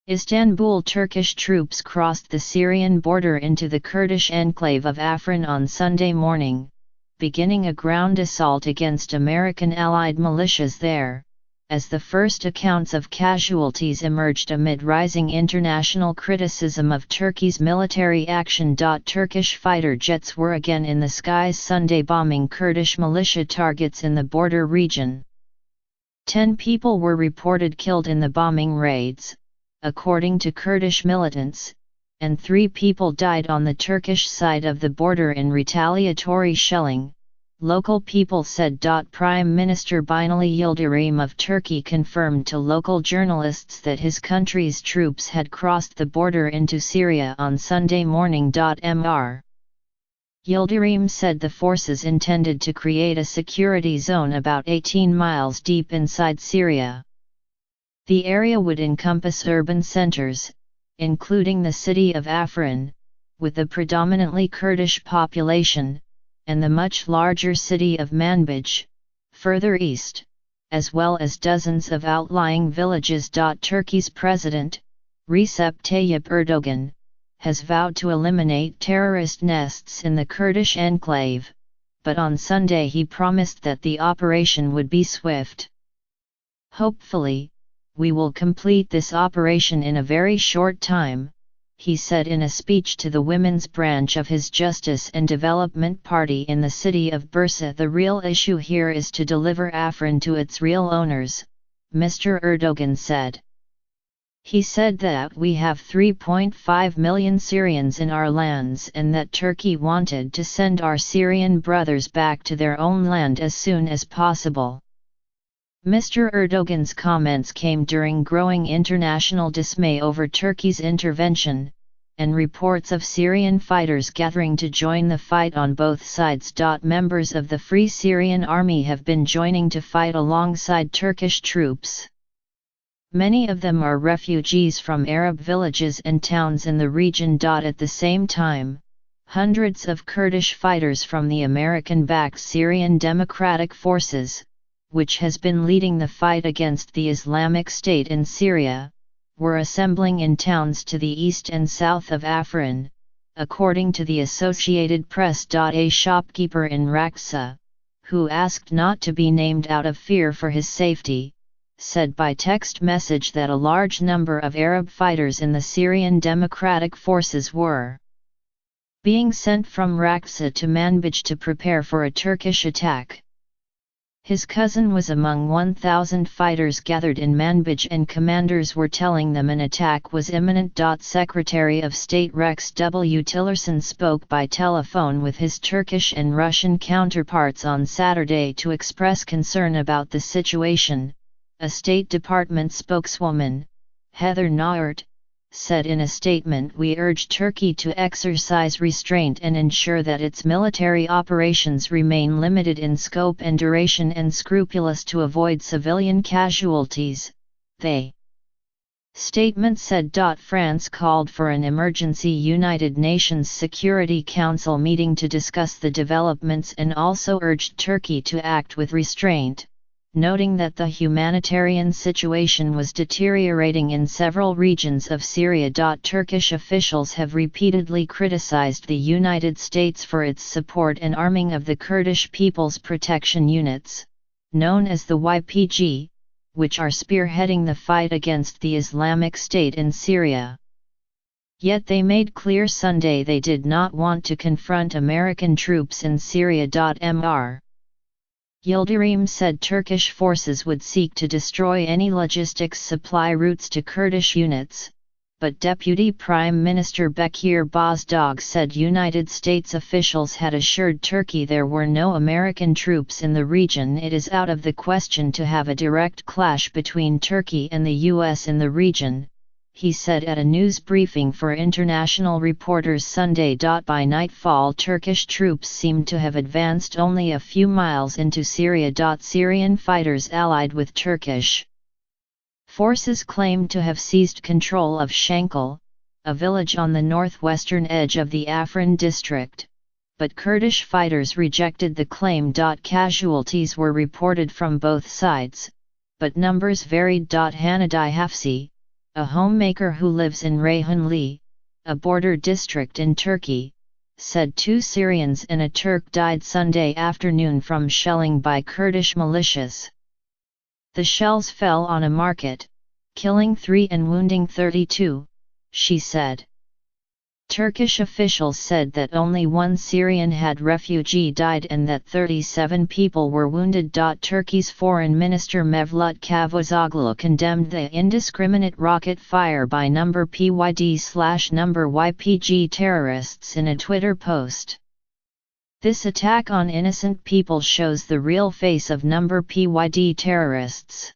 Istanbul Turkish troops crossed the Syrian border into the Kurdish enclave of Afrin on Sunday morning, beginning a ground assault against American allied militias there, as the first accounts of casualties emerged amid rising international criticism of Turkey's military action. Turkish fighter jets were again in the skies Sunday bombing Kurdish militia targets in the border region. 10 people were reported killed in the bombing raids, according to Kurdish militants, and 3 people died on the Turkish side of the border in retaliatory shelling, local people said. Prime Minister Binali Yildirim of Turkey confirmed to local journalists that his country's troops had crossed the border into Syria on Sunday morning. Mr. Yildirim said the forces intended to create a security zone about 18 miles deep inside Syria. The area would encompass urban centers, including the city of Afrin, with a predominantly Kurdish population, and the much larger city of Manbij, further east, as well as dozens of outlying villages. Turkey's president, Recep Tayyip Erdogan, has vowed to eliminate terrorist nests in the Kurdish enclave, but on Sunday he promised that the operation would be swift. "Hopefully, we will complete this operation in a very short time," he said in a speech to the women's branch of his Justice and Development Party in the city of Bursa. "The real issue here is to deliver Afrin to its real owners," Mr. Erdogan said. He said that we have 3.5 million Syrians in our lands and that Turkey wanted to send our Syrian brothers back to their own land as soon as possible. Mr. Erdogan's comments came during growing international dismay over Turkey's intervention, and reports of Syrian fighters gathering to join the fight on both sides. Members of the Free Syrian Army have been joining to fight alongside Turkish troops. Many of them are refugees from Arab villages and towns in the region. At the same time, hundreds of Kurdish fighters from the American-backed Syrian Democratic Forces, which has been leading the fight against the Islamic State in Syria, were assembling in towns to the east and south of Afrin, according to the Associated Press. A shopkeeper in Raqqa, who asked not to be named out of fear for his safety, said by text message that a large number of Arab fighters in the Syrian Democratic Forces were being sent from Raqqa to Manbij to prepare for a Turkish attack. His cousin was among 1,000 fighters gathered in Manbij and commanders were telling them an attack was imminent. Secretary of State Rex W. Tillerson spoke by telephone with his Turkish and Russian counterparts on Saturday to express concern about the situation, a State Department spokeswoman, Heather Nauert, said in a statement. "We urge Turkey to exercise restraint and ensure that its military operations remain limited in scope and duration and scrupulous to avoid civilian casualties," the statement said. France called for an emergency United Nations Security Council meeting to discuss the developments and also urged Turkey to act with restraint, noting that the humanitarian situation was deteriorating in several regions of Syria. Turkish officials have repeatedly criticized the United States for its support and arming of the Kurdish People's Protection Units, known as the YPG, which are spearheading the fight against the Islamic State in Syria. Yet they made clear Sunday they did not want to confront American troops in Syria. Mr. Yildirim said Turkish forces would seek to destroy any logistics supply routes to Kurdish units, but Deputy Prime Minister Bekir Bozdağ said United States officials had assured Turkey there were no American troops in the region. "It is out of the question to have a direct clash between Turkey and the U.S. in the region," he said at a news briefing for international reporters Sunday. By nightfall, Turkish troops seemed to have advanced only a few miles into Syria. Syrian fighters allied with Turkish forces claimed to have seized control of Shankel, a village on the northwestern edge of the Afrin district, but Kurdish fighters rejected the claim. Casualties were reported from both sides, but numbers varied. Hanadi Hafsi, a homemaker who lives in Reyhanli, a border district in Turkey, said 2 Syrians and a Turk died Sunday afternoon from shelling by Kurdish militias. The shells fell on a market, killing 3 and wounding 32, she said. Turkish officials said that only 1 Syrian refugee died and that 37 people were wounded. Turkey's Foreign Minister Mevlut Cavusoglu condemned the indiscriminate rocket fire by #PYD/#YPG terrorists in a Twitter post. This attack on innocent people shows the real face of #PYD terrorists.